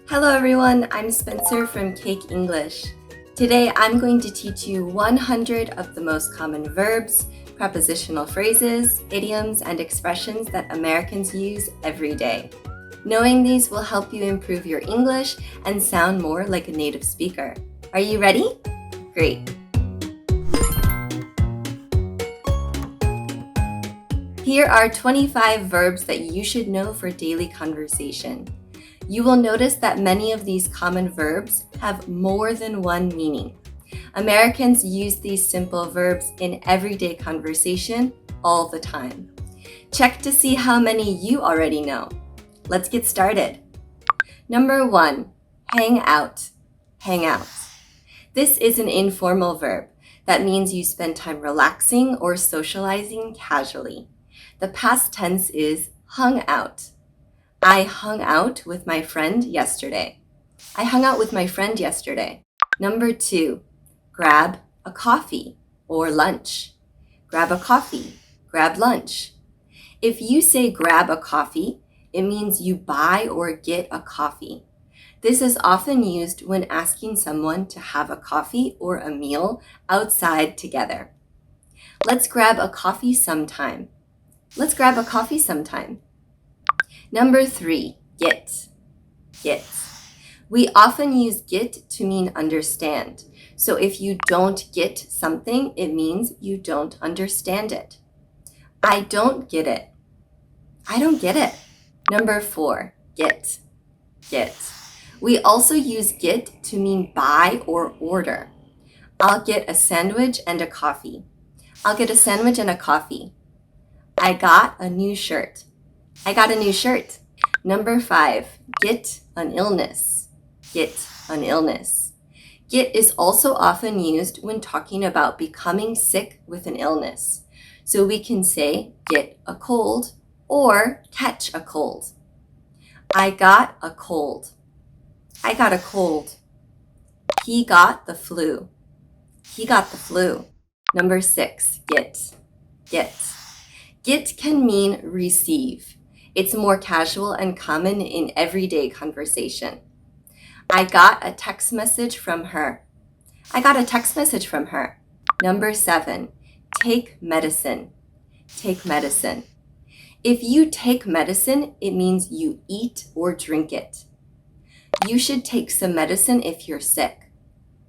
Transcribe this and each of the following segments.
Hello everyone, I'm Spencer from Cake English. Today I'm going to teach you 100 of the most common verbs, prepositional phrases, idioms, and expressions that Americans use every day. Knowing these will help you improve your English and sound more like a native speaker. Are you ready? Great! Here are 25 verbs that you should know for daily conversation. You will notice that many of these common verbs have more than one meaning. Americans use these simple verbs in everyday conversation all the time. Check to see how many you already know. Let's get started. Number 1, hang out. Hang out. This is an informal verb. That means you spend time relaxing or socializing casually. The past tense is hung out. I hung out with my friend yesterday. I hung out with my friend yesterday. Number 2, grab a coffee or lunch. Grab a coffee, grab lunch. If you say grab a coffee, it means you buy or get a coffee. This is often used when asking someone to have a coffee or a meal outside together. Let's grab a coffee sometime. Let's grab a coffee sometime. Number 3, get. Get. We often use get to mean understand. So if you don't get something, it means you don't understand it. I don't get it. I don't get it. Number 4, get. Get. We also use get to mean buy or order. I'll get a sandwich and a coffee. I'll get a sandwich and a coffee. I got a new shirt. I got a new shirt. Number 5, get an illness. Get an illness. Get is also often used when talking about becoming sick with an illness. So we can say get a cold or catch a cold. I got a cold. I got a cold. He got the flu. He got the flu. Number 6, get. Get. Get can mean receive. It's more casual and common in everyday conversation. I got a text message from her. I got a text message from her. Number 7, take medicine. Take medicine. If you take medicine, it means you eat or drink it. You should take some medicine if you're sick.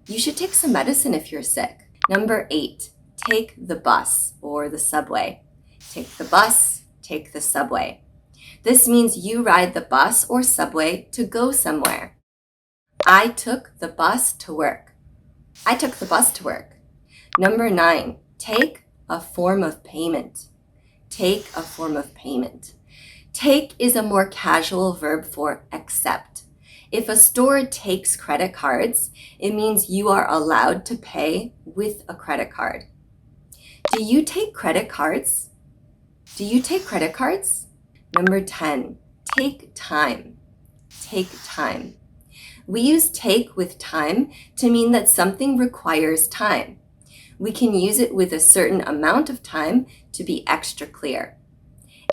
You should take some medicine if you're sick. Number 8, take the bus or the subway. Take the bus, take the subway. This means you ride the bus or subway to go somewhere. I took the bus to work. I took the bus to work. Number 9, take a form of payment. Take a form of payment. Take is a more casual verb for accept. If a store takes credit cards, it means you are allowed to pay with a credit card. Do you take credit cards? Do you take credit cards? Number 10, take time. Take time. We use take with time to mean that something requires time. We can use it with a certain amount of time to be extra clear.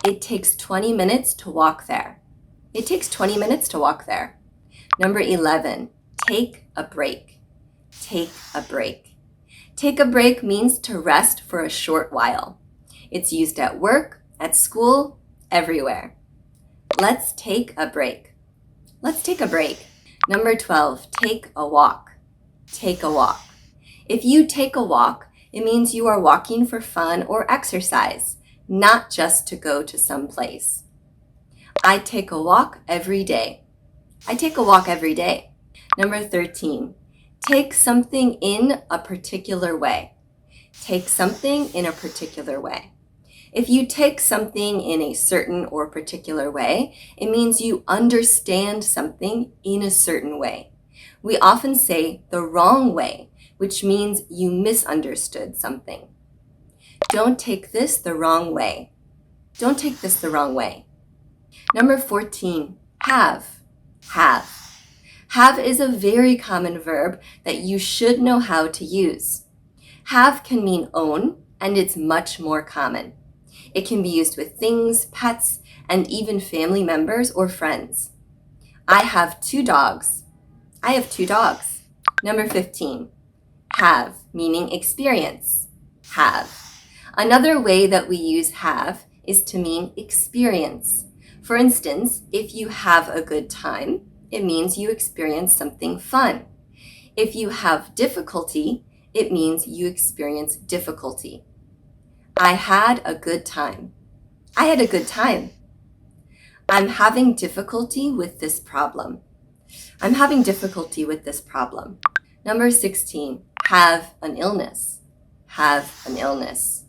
It takes 20 minutes to walk there. It takes 20 minutes to walk there. Number 11, take a break. Take a break. Take a break means to rest for a short while. It's used at work, at school, everywhere. Let's take a break. Let's take a break. Number 12, take a walk. Take a walk. If you take a walk, it means you are walking for fun or exercise, not just to go to some place. I take a walk every day. I take a walk every day. Number 13, take something in a particular way. Take something in a particular way. If you take something in a certain or particular way, it means you understand something in a certain way. We often say the wrong way, which means you misunderstood something. Don't take this the wrong way. Don't take this the wrong way. Number 14, have. Have. Have is a very common verb that you should know how to use. Have can mean own, and it's much more common. It can be used with things, pets, and even family members or friends. I have 2 dogs. I have 2 dogs. Number 15, have, meaning experience. Have. Another way that we use have is to mean experience. For instance, if you have a good time, it means you experience something fun. If you have difficulty, it means you experience difficulty. I had a good time. I had a good time. I'm having difficulty with this problem. I'm having difficulty with this problem. Number 16, have an illness. Have an illness.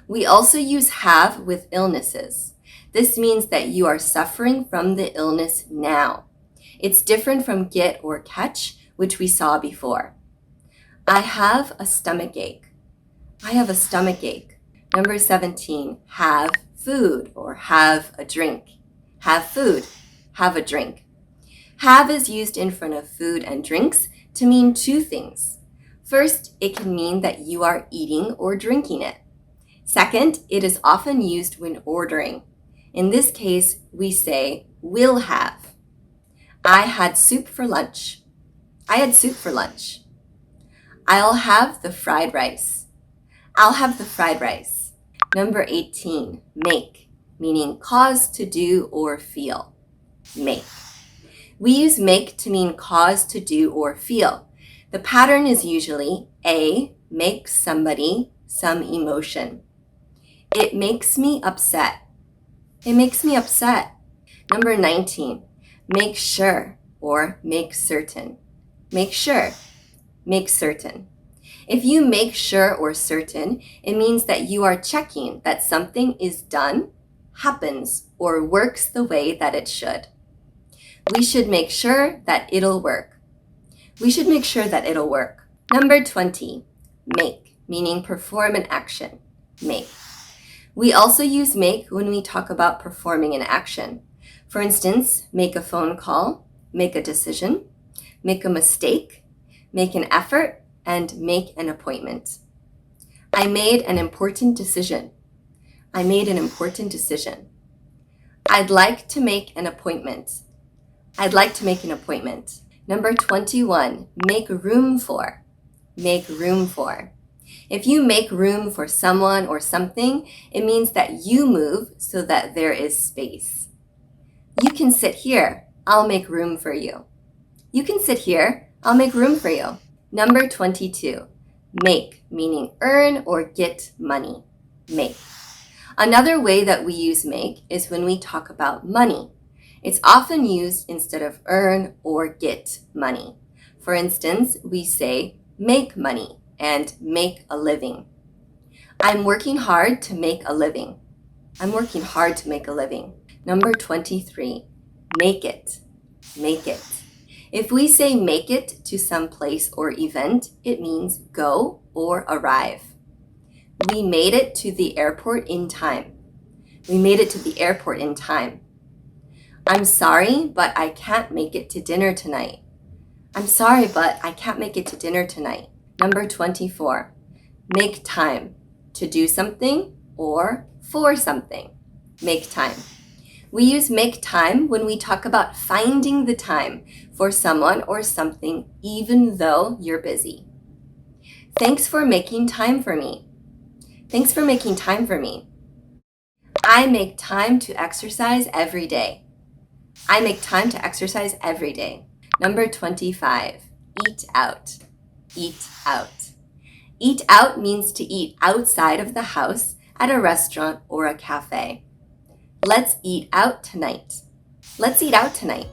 We also use have with illnesses. This means that you are suffering from the illness now. It's different from get or catch, which we saw before. I have a stomach ache. I have a stomach ache. Number 17, have food or have a drink. Have food, have a drink. Have is used in front of food and drinks to mean 2 things. First, it can mean that you are eating or drinking it. Second, it is often used when ordering. In this case, we say will have. I had soup for lunch. I had soup for lunch. I'll have the fried rice. I'll have the fried rice. Number 18, make, meaning cause to do or feel. Make. We use make to mean cause to do or feel. The pattern is usually A, make somebody some emotion. It makes me upset. It makes me upset. Number 19, make sure or make certain. Make sure, make certain. If you make sure or certain, it means that you are checking that something is done, happens, or works the way that it should. We should make sure that it'll work. We should make sure that it'll work. Number 20, make, meaning perform an action. Make. We also use make when we talk about performing an action. For instance, make a phone call, make a decision, make a mistake, make an effort, and make an appointment. I made an important decision. I made an important decision. I'd like to make an appointment. I'd like to make an appointment. Number 21, make room for. Make room for. If you make room for someone or something, it means that you move so that there is space. You can sit here. I'll make room for you. You can sit here. I'll make room for you. Number 22, make, meaning earn or get money. Make. Another way that we use make is when we talk about money. It's often used instead of earn or get money. For instance, we say make money and make a living. I'm working hard to make a living. I'm working hard to make a living. Number 23, make it. Make it. If we say make it to some place or event, it means go or arrive. We made it to the airport in time. We made it to the airport in time. I'm sorry, but I can't make it to dinner tonight. I'm sorry, but I can't make it to dinner tonight. Number 24, make time. To do something or for something. Make time. We use make time when we talk about finding the time for someone or something even though you're busy. Thanks for making time for me. Thanks for making time for me. I make time to exercise every day. I make time to exercise every day. Number 25, eat out. Eat out. Eat out means to eat outside of the house at a restaurant or a cafe. Let's eat out tonight. Let's eat out tonight.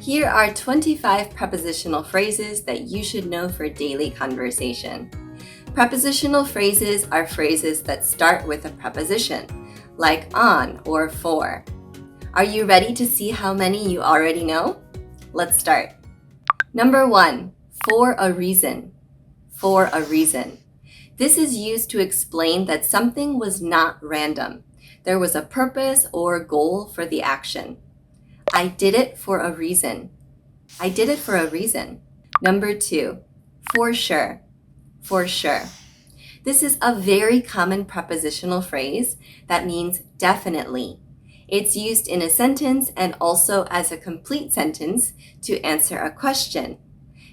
Here are 25 prepositional phrases that you should know for daily conversation. Prepositional phrases are phrases that start with a preposition, like on or for. Are you ready to see how many you already know? Let's start. Number 1, for a reason. For a reason. This is used to explain that something was not random. There was a purpose or goal for the action. I did it for a reason. I did it for a reason. Number 2, for sure. For sure. This is a very common prepositional phrase that means definitely. It's used in a sentence and also as a complete sentence to answer a question.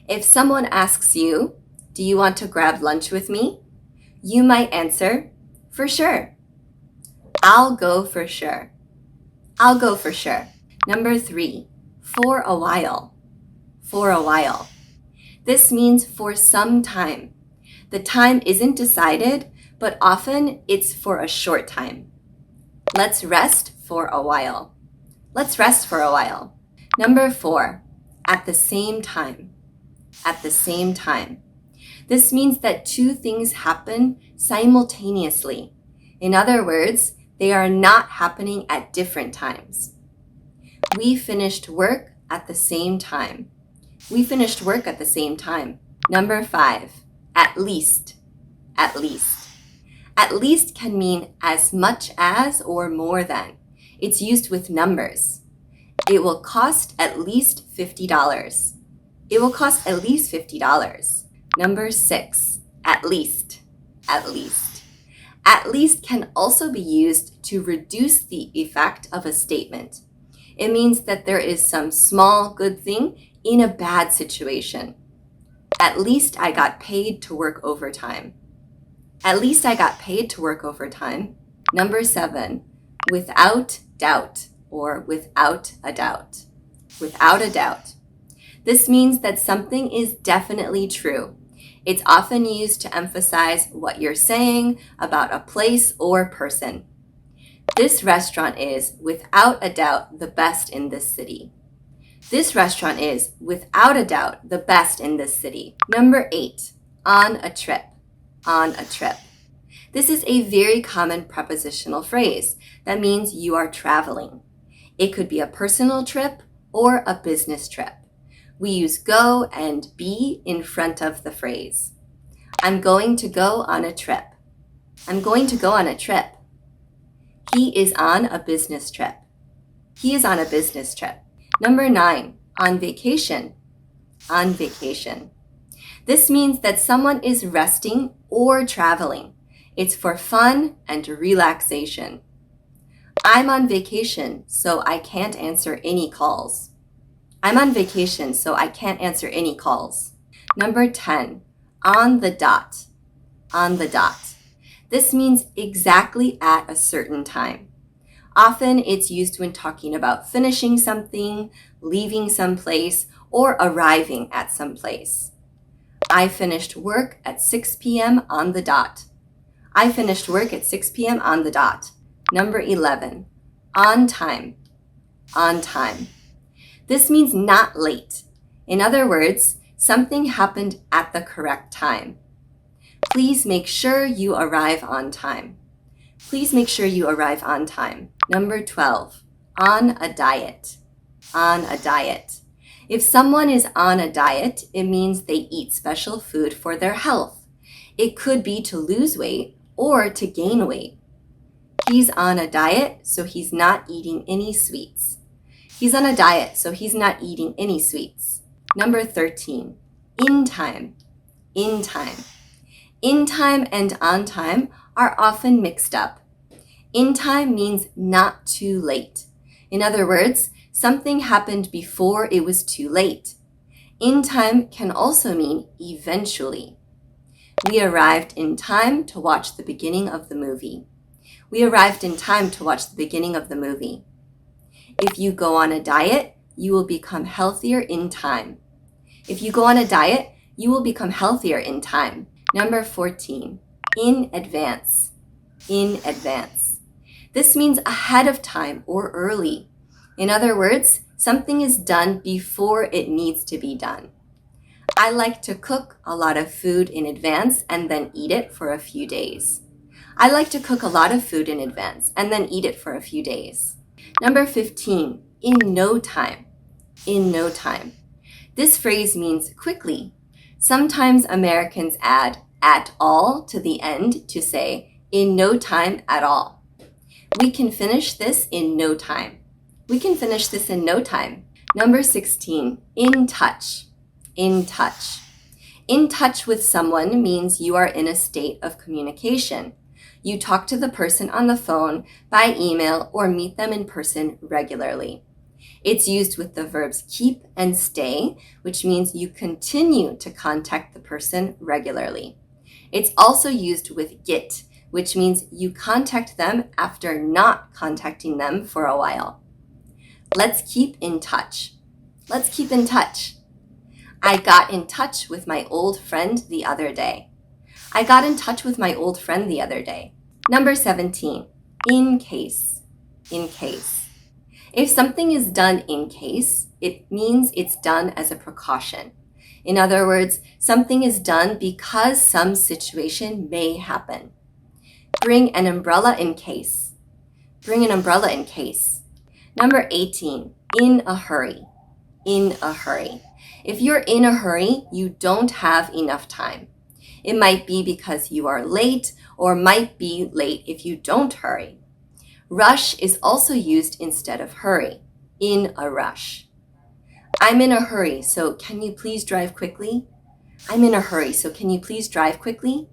If someone asks you, "Do you want to grab lunch with me?" you might answer, "For sure." I'll go for sure. I'll go for sure. Number 3, for a while. For a while. This means for some time. The time isn't decided, but often it's for a short time. Let's rest for a while. Let's rest for a while. Number 4, at the same time. At the same time. This means that two things happen simultaneously. In other words, they are not happening at different times. We finished work at the same time. We finished work at the same time. Number 5, at least. At least. At least can mean as much as or more than. It's used with numbers. It will cost at least $50. It will cost at least $50. Number 6, at least. At least. At least can also be used to reduce the effect of a statement. It means that there is some small good thing in a bad situation. At least I got paid to work overtime. At least I got paid to work overtime. Number 7, without doubt or without a doubt. Without a doubt. This means that something is definitely true. It's often used to emphasize what you're saying about a place or person. This restaurant is, without a doubt, the best in this city. This restaurant is, without a doubt, the best in this city. Number 8, on a trip. On a trip. This is a very common prepositional phrase that means you are traveling. It could be a personal trip or a business trip. We use go and be in front of the phrase. I'm going to go on a trip. I'm going to go on a trip. He is on a business trip. He is on a business trip. Number 9, on vacation. On vacation. This means that someone is resting or traveling. It's for fun and relaxation. I'm on vacation, so I can't answer any calls. I'm on vacation, so I can't answer any calls. Number 10, on the dot. On the dot. This means exactly at a certain time. Often it's used when talking about finishing something, leaving someplace, or arriving at someplace. I finished work at 6 p.m. on the dot. I finished work at 6 p.m. on the dot. Number 11, on time. On time. This means not late. In other words, something happened at the correct time. Please make sure you arrive on time. Please make sure you arrive on time. Number 12, on a diet. On a diet. If someone is on a diet, it means they eat special food for their health. It could be to lose weight or to gain weight. He's on a diet, so he's not eating any sweets. He's on a diet, so he's not eating any sweets. Number 13, in time. In time. In time and on time are often mixed up. In time means not too late. In other words, something happened before it was too late. In time can also mean eventually. We arrived in time to watch the beginning of the movie. We arrived in time to watch the beginning of the movie. If you go on a diet, you will become healthier in time. If you go on a diet, you will become healthier in time. Number 14, in advance. In advance. This means ahead of time or early. In other words, something is done before it needs to be done. I like to cook a lot of food in advance and then eat it for a few days. I like to cook a lot of food in advance and then eat it for a few days. Number 15, in no time. In no time. This phrase means quickly. Sometimes Americans add at all to the end to say in no time at all. We can finish this in no time. We can finish this in no time. Number 16, in touch. In touch. In touch with someone means you are in a state of communication. You talk to the person on the phone, by email, or meet them in person regularly. It's used with the verbs keep and stay, which means you continue to contact the person regularly. It's also used with get, which means you contact them after not contacting them for a while. Let's keep in touch. Let's keep in touch. I got in touch with my old friend the other day. I got in touch with my old friend the other day. Number 17, in case. In case. If something is done in case, it means it's done as a precaution. In other words, something is done because some situation may happen. Bring an umbrella in case. Bring an umbrella in case. Number 18, in a hurry. In a hurry. If you're in a hurry, you don't have enough time. It might be because you are late, or might be late if you don't hurry. Rush is also used instead of hurry. In a rush. I'm in a hurry, so can you please drive quickly? I'm in a hurry, so can you please drive quickly?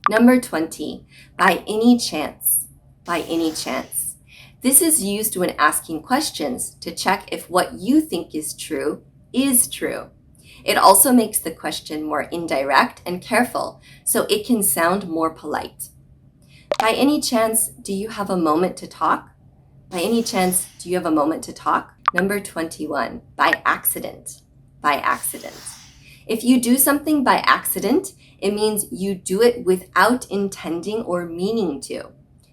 Number 20, by any chance. By any chance. This is used when asking questions to check if what you think is true is true. It also makes the question more indirect and careful, so it can sound more polite. By any chance, do you have a moment to talk? By any chance, do you have a moment to talk? Number 21, by accident. By accident. If you do something by accident, it means you do it without intending or meaning to.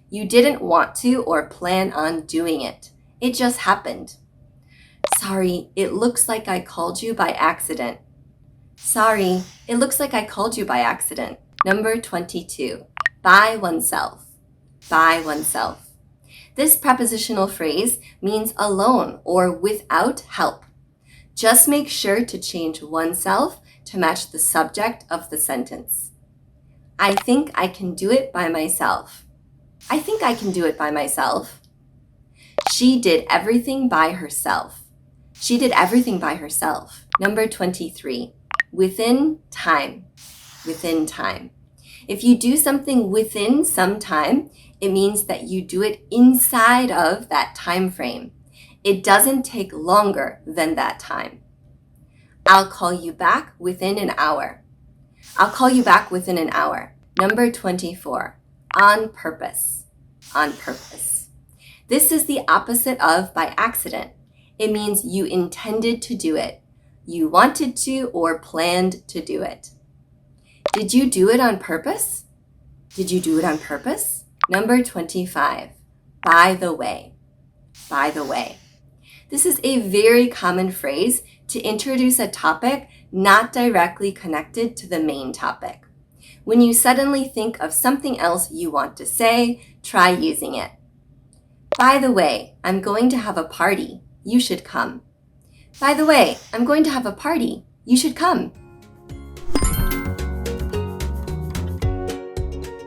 You didn't want to or plan on doing it. It just happened. Sorry, it looks like I called you by accident. Sorry, it looks like I called you by accident. Number 22, by oneself. By oneself. This prepositional phrase means alone or without help. Just make sure to change oneself to match the subject of the sentence. I think I can do it by myself. I think I can do it by myself. She did everything by herself. She did everything by herself. Number 23, within time. Within time. If you do something within some time, it means that you do it inside of that time frame. It doesn't take longer than that time. I'll call you back within an hour. I'll call you back within an hour. Number 24, on purpose. On purpose. This is the opposite of by accident. It means you intended to do it. You wanted to or planned to do it. Did you do it on purpose? Did you do it on purpose? Number 25, by the way. By the way. This is a very common phrase to introduce a topic not directly connected to the main topic. When you suddenly think of something else you want to say, try using it. By the way, I'm going to have a party. You should come. By the way, I'm going to have a party. You should come.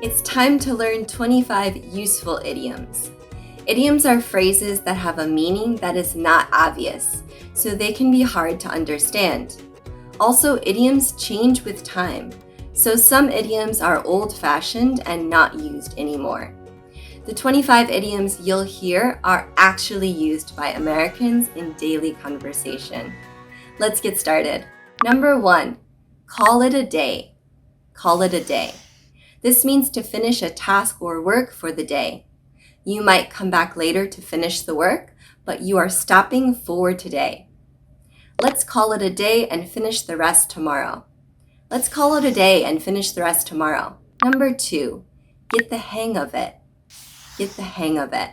It's time to learn 25 useful idioms. Idioms are phrases that have a meaning that is not obvious, so they can be hard to understand. Also, idioms change with time, so some idioms are old-fashioned and not used anymore. The 25 idioms you'll hear are actually used by Americans in daily conversation. Let's get started. Number 1, call it a day. Call it a day. This means to finish a task or work for the day. You might come back later to finish the work, but you are stopping for today. Let's call it a day and finish the rest tomorrow. Let's call it a day and finish the rest tomorrow. Number 2, get the hang of it. Get the hang of it.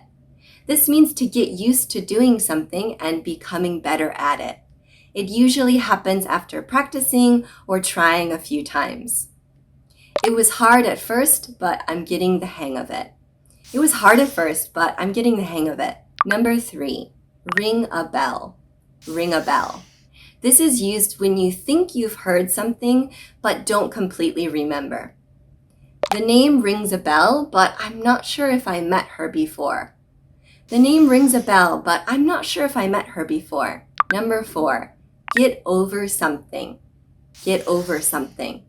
This means to get used to doing something and becoming better at it. It usually happens after practicing or trying a few times. It was hard at first, but I'm getting the hang of it. It was hard at first, but I'm getting the hang of it. Number 3, ring a bell. Ring a bell. This is used when you think you've heard something, but don't completely remember. The name rings a bell, but I'm not sure if I met her before. The name rings a bell, but I'm not sure if I met her before. Number 4, get over something. Get over something.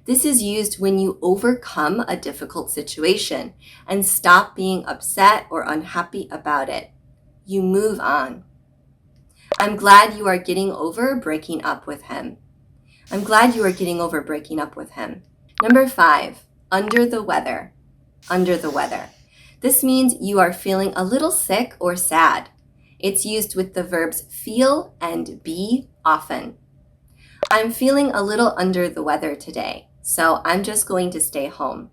This is used when you overcome a difficult situation and stop being upset or unhappy about it. You move on. I'm glad you are getting over breaking up with him. I'm glad you are getting over breaking up with him. Number 5, under the weather. Under the weather. This means you are feeling a little sick or sad. It's used with the verbs feel and be often. I'm feeling a little under the weather today, so I'm just going to stay home.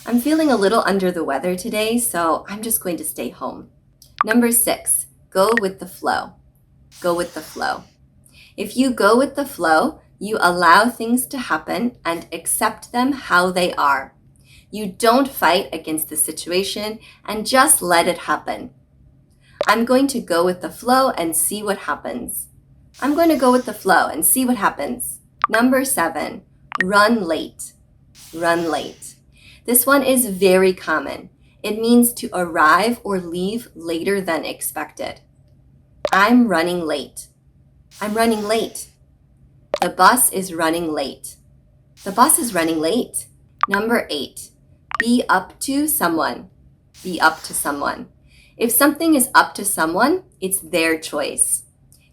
I'm feeling a little under the weather today, so I'm just going to stay home. Number 6, go with the flow. Go with the flow. If you go with the flow, you allow things to happen and accept them how they are. You don't fight against the situation and just let it happen. I'm going to go with the flow and see what happens. I'm going to go with the flow and see what happens. Number 7, run late. Run late. This one is very common. It means to arrive or leave later than expected. I'm running late. I'm running late. The bus is running late. The bus is running late. Number 8, be up to someone. Be up to someone. If something is up to someone, it's their choice.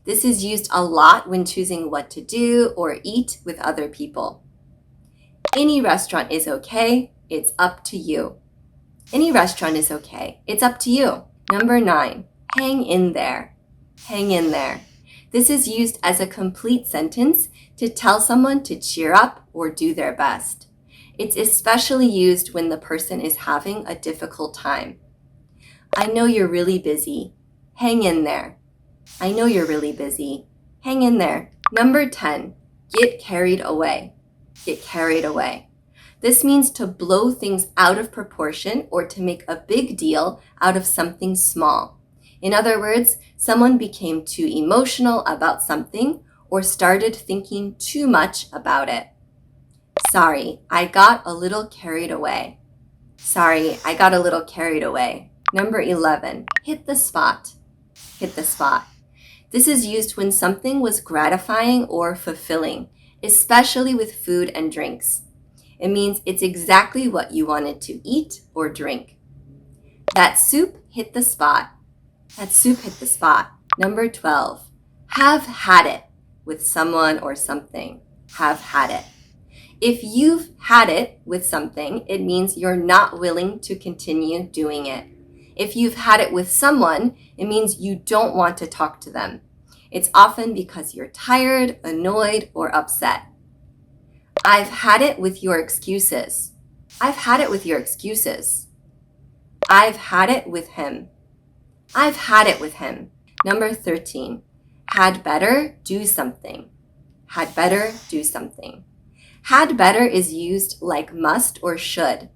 This is used a lot when choosing what to do or eat with other people. Any restaurant is okay. It's up to you. Any restaurant is okay. It's up to you. Number 9, hang in there. Hang in there. This is used as a complete sentence to tell someone to cheer up or do their best. It's especially used when the person is having a difficult time. I know you're really busy. Hang in there. I know you're really busy. Hang in there. Number 10, get carried away. Get carried away. This means to blow things out of proportion or to make a big deal out of something small. In other words, someone became too emotional about something or started thinking too much about it. Sorry, I got a little carried away. Sorry, I got a little carried away. Number 11, hit the spot. Hit the spot. This is used when something was gratifying or fulfilling, especially with food and drinks. It means it's exactly what you wanted to eat or drink. That soup hit the spot. That soup hit the spot. Number 12, have had it with someone or something. Have had it. If you've had it with something, it means you're not willing to continue doing it. If you've had it with someone, it means you don't want to talk to them. It's often because you're tired, annoyed, or upset. I've had it with your excuses. I've had it with your excuses. I've had it with him. I've had it with him. Number 13, had better do something. Had better do something. Had better is used like must or should.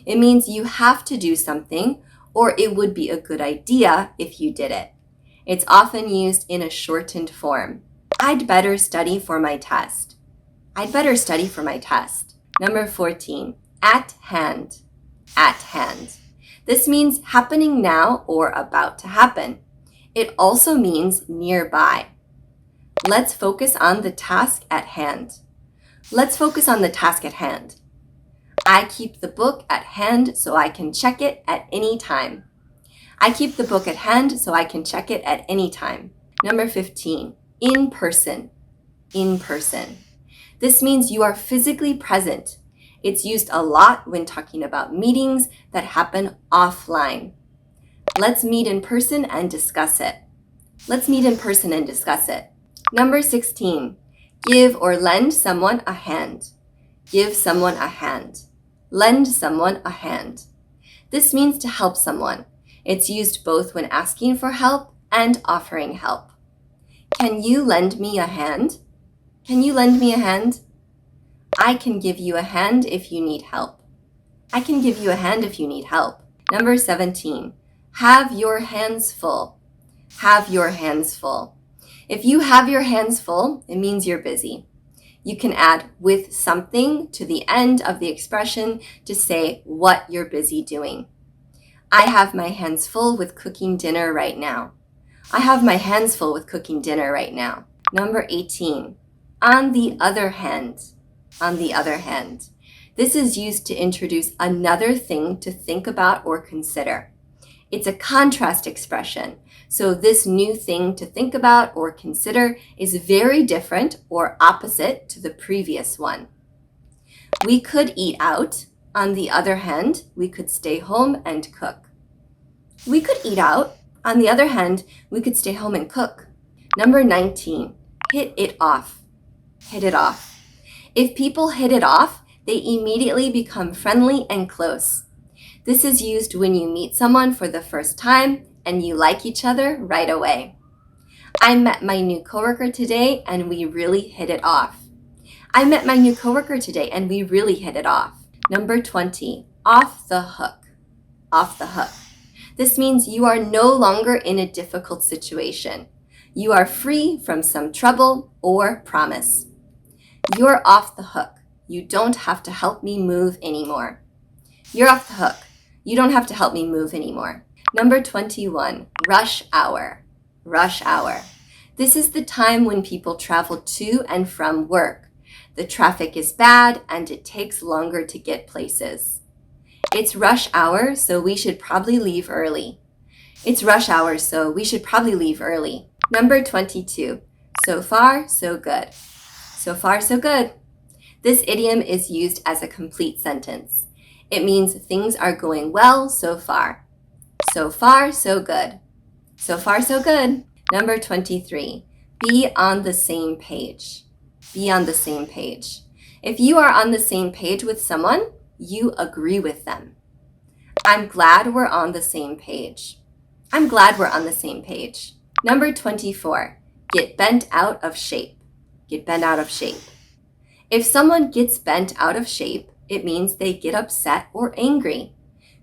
It means you have to do something or it would be a good idea if you did it. It's often used in a shortened form. I'd better study for my test. I'd better study for my test. Number 14, at hand. At hand. This means happening now or about to happen. It also means nearby. Let's focus on the task at hand. Let's focus on the task at hand. I keep the book at hand so I can check it at any time. I keep the book at hand so I can check it at any time. Number 15, in person. In person. This means you are physically present. It's used a lot when talking about meetings that happen offline. Let's meet in person and discuss it. Let's meet in person and discuss it. Number 16, give or lend someone a hand. Give someone a hand. Lend someone a hand. This means to help someone. It's used both when asking for help and offering help. Can you lend me a hand? Can you lend me a hand? I can give you a hand if you need help. I can give you a hand if you need help. Number 17, have your hands full. Have your hands full. If you have your hands full, it means you're busy. You can add with something to the end of the expression to say what you're busy doing. I have my hands full with cooking dinner right now. I have my hands full with cooking dinner right now. Number 18, on the other hand. On the other hand. This is used to introduce another thing to think about or consider. It's a contrast expression, so this new thing to think about or consider is very different or opposite to the previous one. We could eat out. On the other hand, we could stay home and cook. We could eat out. On the other hand, we could stay home and cook. Number 19, hit it off. Hit it off. If people hit it off, they immediately become friendly and close. This is used when you meet someone for the first time and you like each other right away. I met my new coworker today and we really hit it off. I met my new coworker today and we really hit it off. Number 20, off the hook. Off the hook. This means you are no longer in a difficult situation. You are free from some trouble or promise. You're off the hook. You don't have to help me move anymore. You're off the hook. You don't have to help me move anymore. Number 21, rush hour. Rush hour. This is the time when people travel to and from work. The traffic is bad and it takes longer to get places. It's rush hour, so we should probably leave early. It's rush hour, so we should probably leave early. Number 22, so far, so good. So far, so good. This idiom is used as a complete sentence. It means things are going well so far. So far, so good. So far, so good. Number 23, be on the same page. Be on the same page. If you are on the same page with someone, you agree with them. I'm glad we're on the same page. I'm glad we're on the same page. Number 24, get bent out of shape. Get bent out of shape. If someone gets bent out of shape, it means they get upset or angry.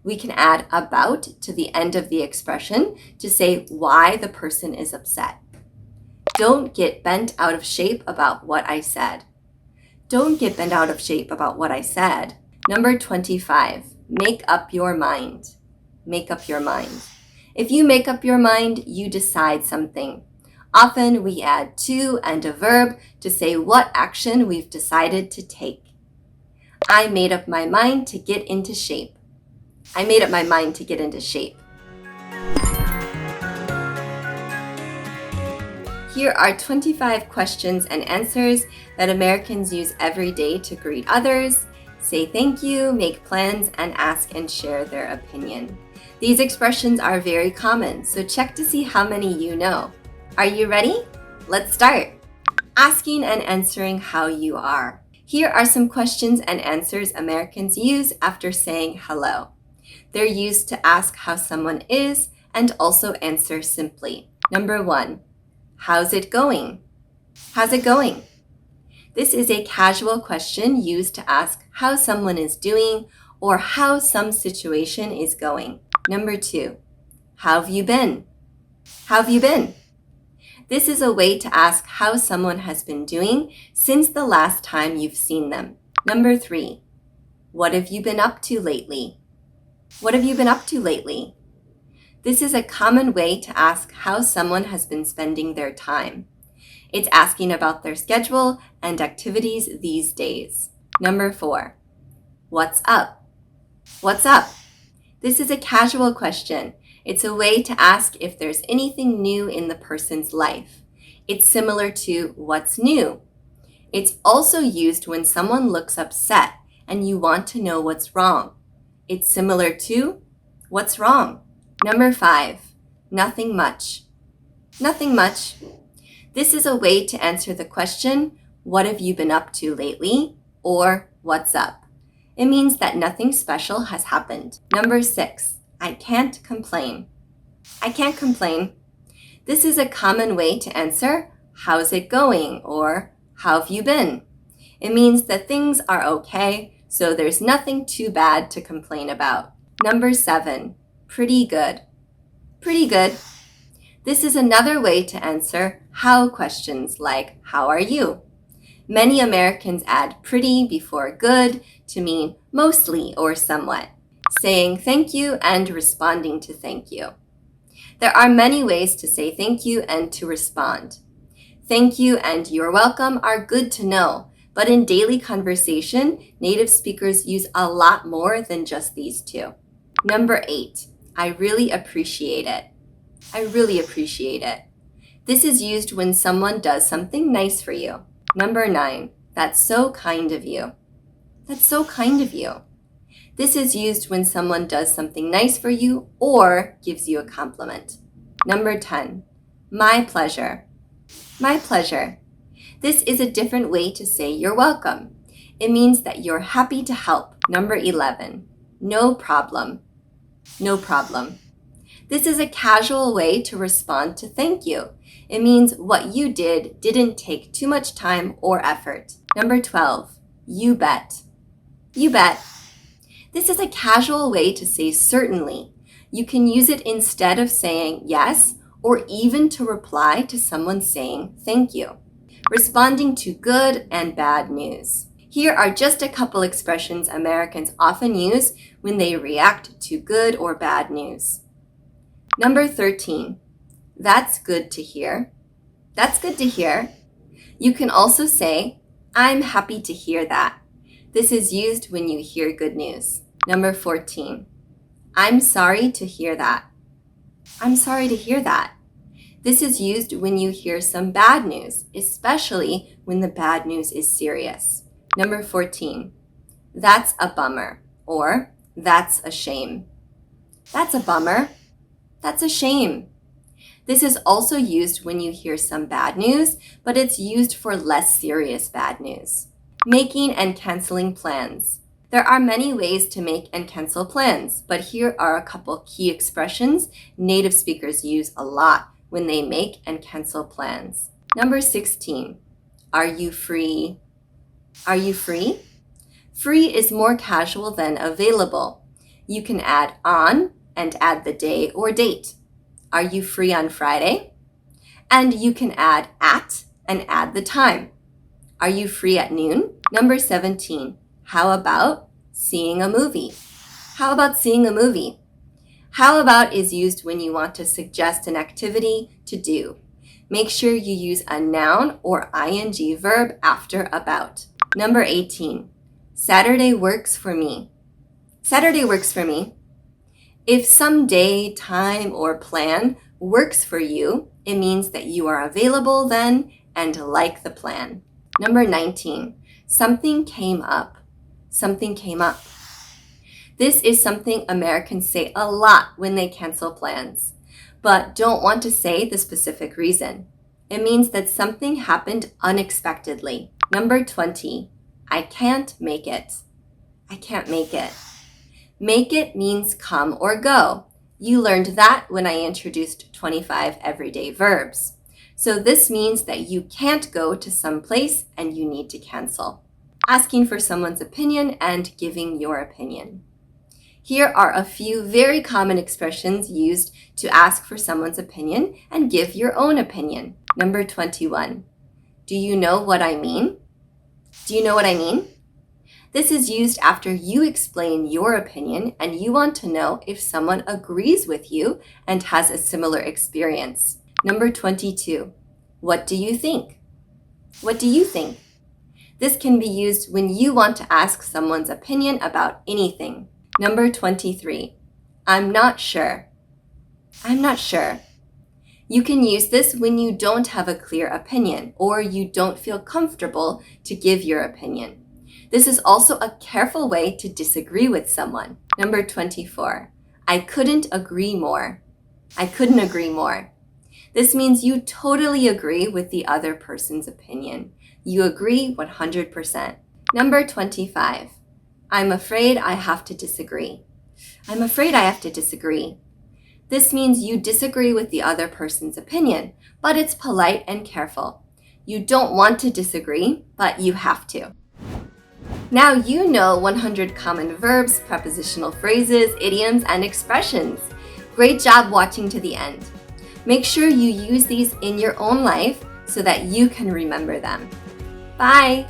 We can add about to the end of the expression to say why the person is upset. Don't get bent out of shape about what I said. Don't get bent out of shape about what I said. Number 25, make up your mind. Make up your mind. If you make up your mind, you decide something. Often we add to and a verb to say what action we've decided to take. I made up my mind to get into shape. I made up my mind to get into shape. Here are 25 questions and answers that Americans use every day to greet others, say thank you, make plans, and ask and share their opinion. These expressions are very common, so check to see how many you know. Are you ready? Let's start. Asking and answering how you are. Here are some questions and answers Americans use after saying hello. They're used to ask how someone is and also answer simply. Number 1, how's it going? How's it going? This is a casual question used to ask how someone is doing or how some situation is going. Number 2, how have you been? How have you been? This is a way to ask how someone has been doing since the last time you've seen them. Number 3, what have you been up to lately? What have you been up to lately? This is a common way to ask how someone has been spending their time. It's asking about their schedule and activities these days. Number 4, what's up? What's up? This is a casual question. It's a way to ask if there's anything new in the person's life. It's similar to what's new. It's also used when someone looks upset and you want to know what's wrong. It's similar to what's wrong. Number 5, nothing much. Nothing much. This is a way to answer the question, what have you been up to lately? Or what's up? It means that nothing special has happened. Number 6, I can't complain. I can't complain. This is a common way to answer, how's it going? Or how have you been? It means that things are okay, so there's nothing too bad to complain about. Number 7, pretty good. Pretty good. This is another way to answer how questions like, how are you? Many Americans add pretty before good to mean mostly or somewhat, saying thank you and responding to thank you. There are many ways to say thank you and to respond. Thank you and you're welcome are good to know, But in daily conversation, native speakers use a lot more than just these two. Number 8, I really appreciate it. I really appreciate it. This is used when someone does something nice for you. Number 9, that's so kind of you. That's so kind of you. This is used when someone does something nice for you or gives you a compliment. Number 10, my pleasure. My pleasure. This is a different way to say you're welcome. It means that you're happy to help. Number 11, no problem. No problem. This is a casual way to respond to thank you. It means what you did didn't take too much time or effort. Number 12, you bet. You bet. This is a casual way to say certainly. You can use it instead of saying yes or even to reply to someone saying thank you. Responding to good and bad news. Here are just a couple expressions Americans often use when they react to good or bad news. Number 13, that's good to hear. That's good to hear. You can also say, I'm happy to hear that. This is used when you hear good news. Number 14, I'm sorry to hear that. I'm sorry to hear that. This is used when you hear some bad news, especially when the bad news is serious. Number 14, that's a bummer, or that's a shame. That's a bummer. That's a shame. This is also used when you hear some bad news, but it's used for less serious bad news. Making and canceling plans. There are many ways to make and cancel plans, but here are a couple key expressions native speakers use a lot when they make and cancel plans. Number 16, are you free? Are you free? Free is more casual than available. You can add on and add the day or date. Are you free on Friday? And you can add at and add the time. Are you free at noon? Number 17, how about seeing a movie? How about seeing a movie? How about is used when you want to suggest an activity to do. Make sure you use a noun or ing verb after about. Number 18, Saturday works for me. Saturday works for me. If some day, time, or plan works for you, it means that you are available then and like the plan. Number 19, something came up. Something came up. This is something Americans say a lot when they cancel plans, but don't want to say the specific reason. It means that something happened unexpectedly. Number 20, I can't make it. I can't make it. Make it means come or go. You learned that when I introduced 25 everyday verbs. So this means that you can't go to some place and you need to cancel. Asking for someone's opinion and giving your opinion. Here are a few very common expressions used to ask for someone's opinion and give your own opinion. Number 21, do you know what I mean? Do you know what I mean? This is used after you explain your opinion and you want to know if someone agrees with you and has a similar experience. Number 22, what do you think? What do you think? This can be used when you want to ask someone's opinion about anything. Number 23, I'm not sure. I'm not sure. You can use this when you don't have a clear opinion or you don't feel comfortable to give your opinion. This is also a careful way to disagree with someone. Number 24, I couldn't agree more. I couldn't agree more. This means you totally agree with the other person's opinion. You agree 100%. Number 25, I'm afraid I have to disagree. I'm afraid I have to disagree. This means you disagree with the other person's opinion, but it's polite and careful. You don't want to disagree, but you have to. Now you know 100 common verbs, prepositional phrases, idioms, and expressions. Great job watching to the end. Make sure you use these in your own life so that you can remember them. Bye!